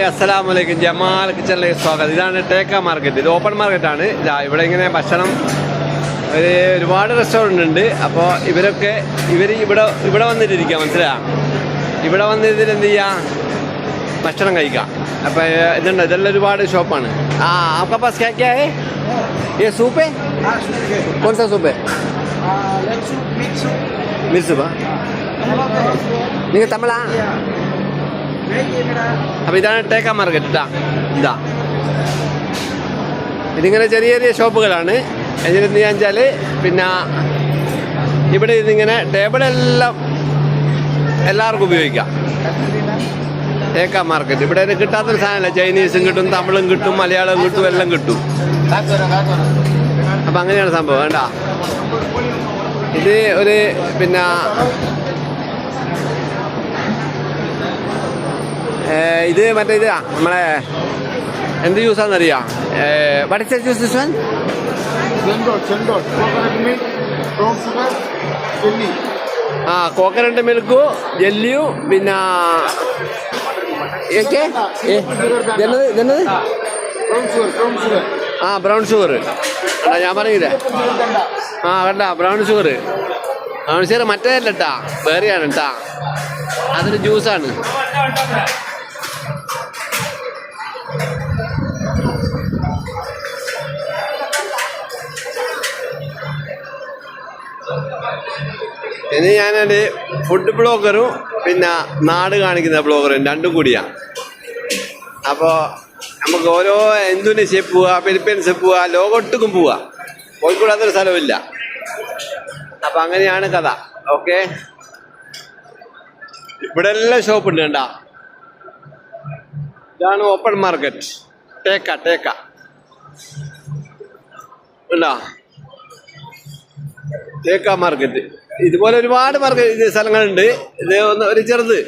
അസ്സലാമലൈക്കും. ജമാൽ കിച്ചണിലേക്ക് സ്വാഗതം. ഇതാണ് ടേക്ക മാർക്കറ്റ്. ഇത് ഓപ്പൺ മാർക്കറ്റാണ്. ഇവിടെ ഇങ്ങനെ ഭക്ഷണം ഒരുപാട് റെസ്റ്റോറൻ്റ് ഉണ്ട്. അപ്പോൾ ഇവർ ഇവിടെ വന്നിട്ടിരിക്കുക, മനസ്സിലാ, ഇവിടെ വന്നിട്ട് എന്ത് ചെയ്യാം, ഭക്ഷണം കഴിക്കാം. അപ്പോൾ ഇതുണ്ട്, ഇതെല്ലാം ഒരുപാട് ഷോപ്പാണ്. आपका पास क्या क्या है? ये सूप है? कौन सा सूप है? मिर्च सूप. നിങ്ങൾ തമിഴാ? അപ്പം ഇതാണ് ടേക്ക മാർക്കറ്റ്. ഇതാ ഇതിങ്ങനെ ചെറിയ ചെറിയ ഷോപ്പുകളാണ്. എന്നിട്ട് ഞാൻ വെച്ചാൽ പിന്നെ ഇവിടെ ഇതിങ്ങനെ ടേബിളെല്ലാം എല്ലാവർക്കും ഉപയോഗിക്കാം. ടേക്ക മാർക്കറ്റ് ഇവിടെ കിട്ടാത്തൊരു സാധനമല്ല. ചൈനീസും കിട്ടും, തമിഴും കിട്ടും, മലയാളവും കിട്ടും, എല്ലാം കിട്ടും. അപ്പം അങ്ങനെയാണ് സംഭവം. വേണ്ട, ഇത് ഒരു പിന്നെ ഇത് മറ്റേ ഇതാ നമ്മളെ എന്ത് ജ്യൂസാണെന്നറിയാം? What is juice this one? Coconut മിൽക്കും ജെല്ലിയും പിന്നെ ഇതെന്നത് ബ്രൗൺ ഷുഗർ. ഞാൻ പറഞ്ഞില്ലേ, കണ്ട ബ്രൗൺ ഷുഗർ. ബ്രൗൺ ഷുഗർ മറ്റേതല്ല കേട്ടാ, വേറെയാണ് കേട്ടാ. അതൊരു ജ്യൂസാണ്. ഇനി ഞാനൊരു ഫുഡ് ബ്ലോഗറും പിന്നെ നാട് കാണിക്കുന്ന ബ്ലോഗറും രണ്ടും കൂടിയാണ്. അപ്പോൾ നമുക്ക് ഓരോ ഇന്തോനേഷ്യയിൽ പോവുക, ഫിലിപ്പീൻസിൽ പോവുക, ലോകത്തൊട്ടുക്കും പോവുക. പോയിക്കൂടാത്തൊരു സ്ഥലമില്ല. അപ്പം അങ്ങനെയാണ് കഥ. ഓക്കെ, ഇവിടെ എല്ലാം ഷോപ്പുണ്ട്. കണ്ടാ, ഇതാണ് ഓപ്പൺ മാർക്കറ്റ്. ടേക്ക ഉണ്ടോ? ടേക്ക മാർക്കറ്റ്. ഇതുപോലെ ഒരുപാട് മാർക്കറ്റ് സ്ഥലങ്ങളുണ്ട്. ഇത് ഒരു ചെറുത്.